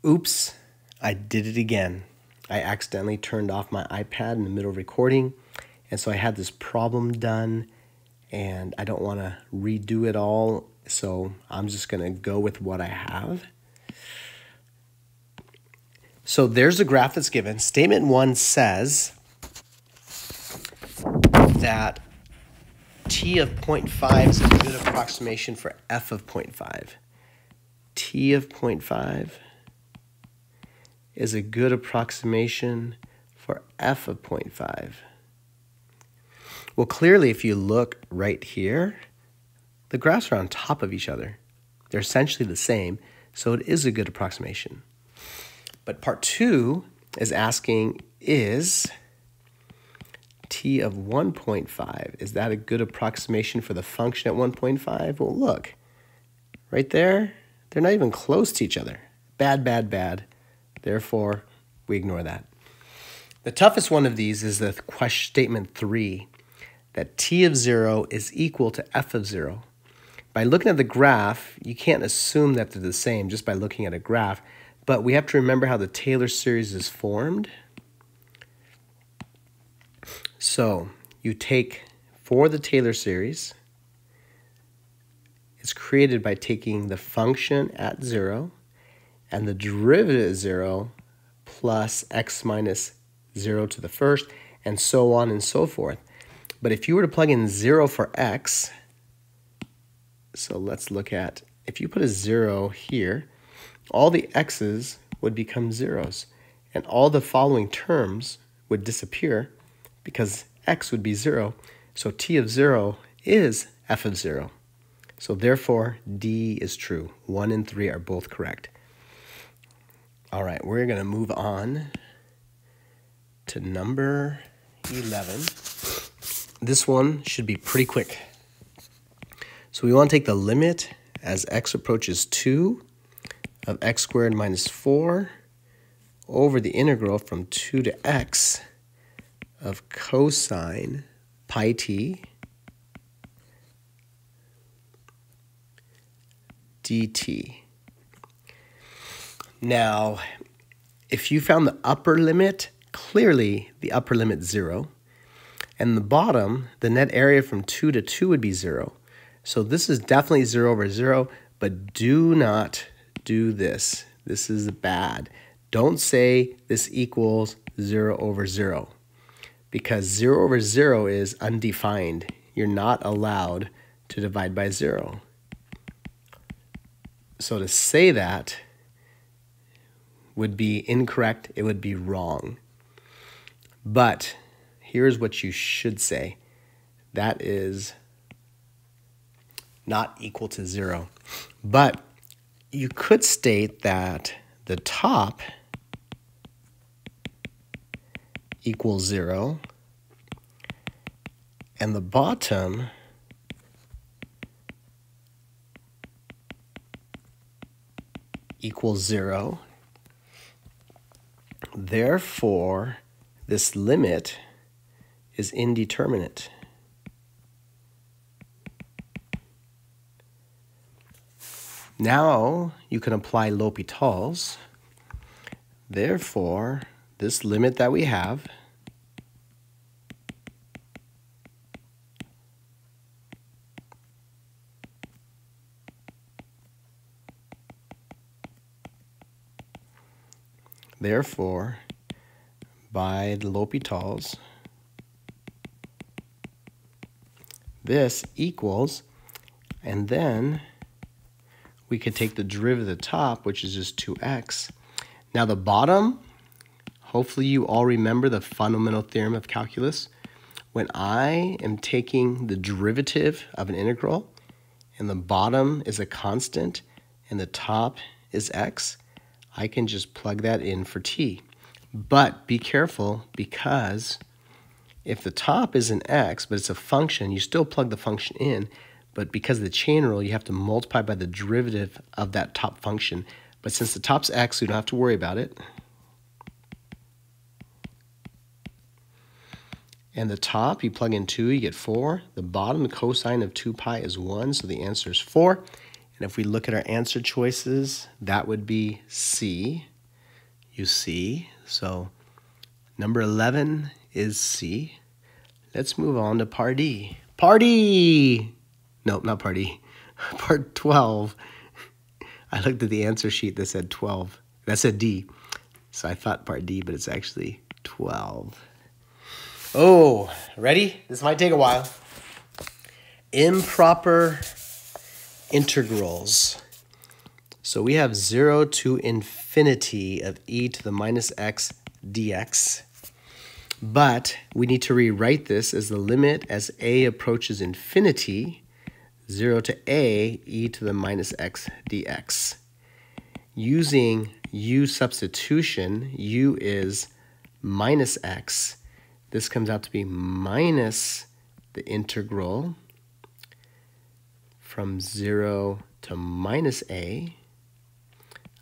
Oops, I did it again. I accidentally turned off my iPad in the middle of recording, and so I had this problem done, and I don't want to redo it all, so I'm just going to go with what I have. So there's the graph that's given. Statement 1 says that t of 0.5 is a good approximation for f of 0.5. T of 0.5 is a good approximation for f of 0.5. Well, clearly, if you look right here, the graphs are on top of each other. They're essentially the same, so it is a good approximation. But part 2 is asking, is t of 1.5, is that a good approximation for the function at 1.5? Well, look, right there, they're not even close to each other. Bad, bad, bad. Therefore, we ignore that. The toughest one of these is the statement 3, that t of 0 is equal to f of 0. By looking at the graph, you can't assume that they're the same just by looking at a graph, but we have to remember how the Taylor series is formed. So you take, for the Taylor series, it's created by taking the function at 0 and the derivative at 0 plus x minus 0 to the first, and so on and so forth. But if you were to plug in 0 for x, so let's look at, if you put a 0 here, all the x's would become zeros, and all the following terms would disappear because x would be 0. So t of 0 is f of 0. So therefore, D is true. 1 and 3 are both correct. All right, we're going to move on to number 11. This one should be pretty quick. So we want to take the limit as x approaches 2 of x squared minus 4 over the integral from 2 to x of cosine pi t dt. Now, if you found the upper limit, clearly the upper limit is 0. And the bottom, the net area from 2 to 2 would be 0. So this is definitely 0 over 0, but do not do this. This is bad. Don't say this equals 0 over 0, because 0 over 0 is undefined. You're not allowed to divide by 0. So to say that would be incorrect. It would be wrong. But here's what you should say. That is not equal to 0. But you could state that the top equals 0 and the bottom equals 0. Therefore, this limit is indeterminate. Now you can apply L'Hopital's. Therefore, this limit that we have therefore, by the L'Hopital's, this equals, and then we could take the derivative of the top, which is just 2x. Now the bottom, hopefully you all remember the fundamental theorem of calculus. When I am taking the derivative of an integral, and the bottom is a constant, and the top is x, I can just plug that in for t. But be careful, because if the top is an x, but it's a function, you still plug the function in, but because of the chain rule, you have to multiply by the derivative of that top function. But since the top's x, we don't have to worry about it. And the top, you plug in 2, you get 4. The bottom, the cosine of 2 pi is 1, so the answer is 4. And if we look at our answer choices, that would be C. you see. So number 11 is C. Let's move on to part D. Party! Nope, not party. Part 12. I looked at the answer sheet that said 12. That said D. So I thought part D, but it's actually 12. Oh, ready? This might take a while. Improper integrals. So we have 0 to infinity of e to the minus x dx. But we need to rewrite this as the limit as a approaches infinity, 0 to a e to the minus x dx. Using u substitution, u is minus x. This comes out to be minus the integral from 0 to minus a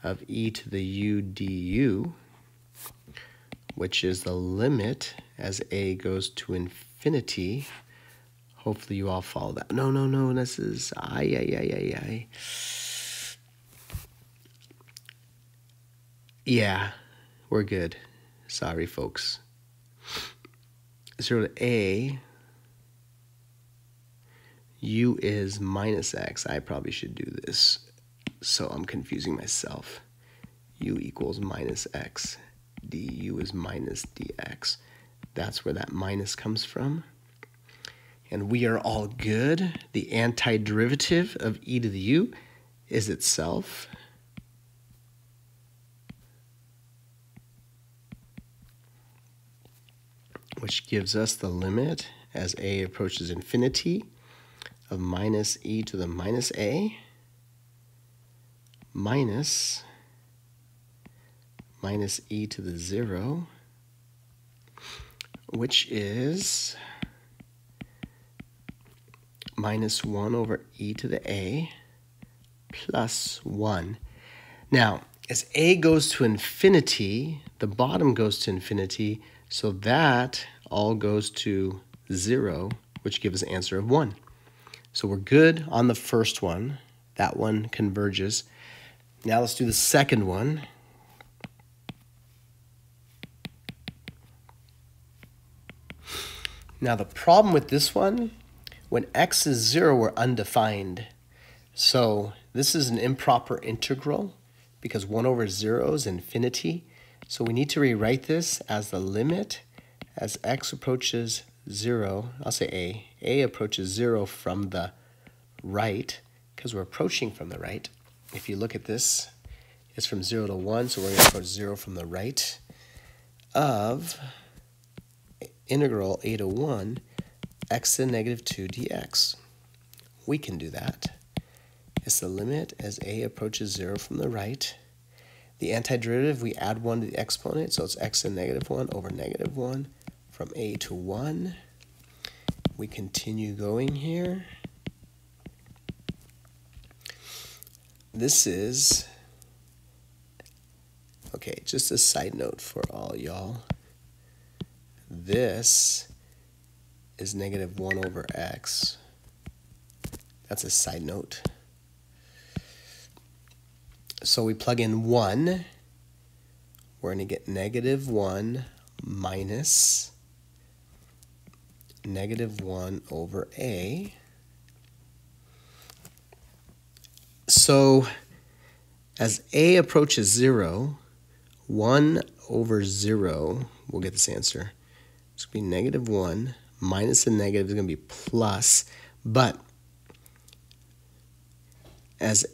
of e to the u du, which is the limit as a goes to infinity. Hopefully you all follow that. No, this is, Yeah, we're good. Sorry, folks. 0 to a, u is minus x. I probably should do this, so I'm confusing myself. U equals minus x. Du is minus dx. That's where that minus comes from. And we are all good. The antiderivative of e to the u is itself. Which gives us the limit as a approaches infinity of minus e to the minus a minus e to the 0, which is minus 1 over e to the a plus 1. Now, as a goes to infinity, the bottom goes to infinity, so that all goes to 0, which gives us an answer of 1. So we're good on the first one. That one converges. Now let's do the second one. Now the problem with this one, when x is 0, we're undefined. So this is an improper integral because 1 over 0 is infinity. So we need to rewrite this as the limit as x approaches 0. I'll say a approaches 0 from the right because we're approaching from the right. If you look at this, it's from 0 to 1, so we're going to approach 0 from the right of integral a to 1 x to the negative 2 dx. We can do that. It's the limit as a approaches 0 from the right. The antiderivative, we add 1 to the exponent, so it's x to the negative 1 over negative 1 from a to 1. We continue going here. This is, okay, just a side note for all y'all. This is negative 1 over x. That's a side note. So we plug in 1. We're going to get negative 1 minus negative 1 over a. So as a approaches 0, 1 over 0, we'll get this answer. It's going to be negative 1 minus the negative is going to be plus. But as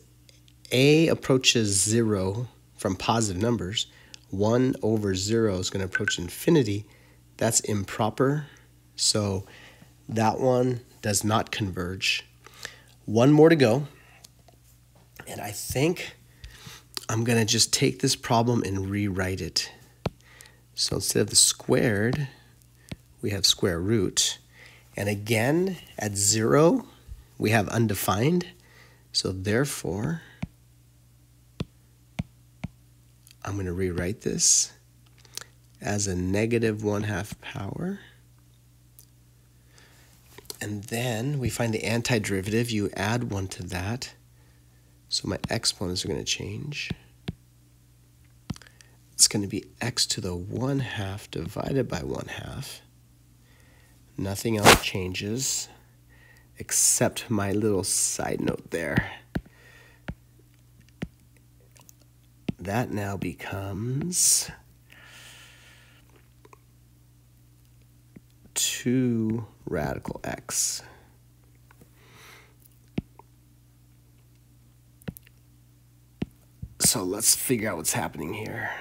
a approaches 0 from positive numbers, 1 over 0 is going to approach infinity. That's improper. So that one does not converge. One more to go. And I think I'm going to just take this problem and rewrite it. So instead of the squared, we have square root. And again, at 0, we have undefined. So therefore, I'm going to rewrite this as a negative 1/2 power. And then we find the antiderivative. You add 1 to that. So my exponents are going to change. It's going to be x to the 1/2 divided by 1/2. Nothing else changes except my little side note there. That now becomes 2 radical x. So let's figure out what's happening here.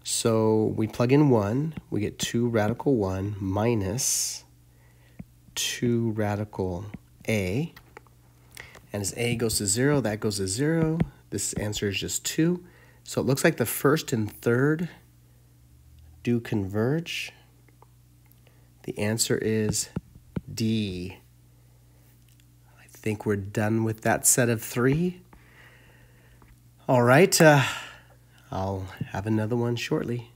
So we plug in 1, we get 2 radical 1 minus 2 radical a. And as a goes to 0, that goes to 0. This answer is just 2. So it looks like the first and third do converge. The answer is D. I think we're done with that set of 3. All right, I'll have another one shortly.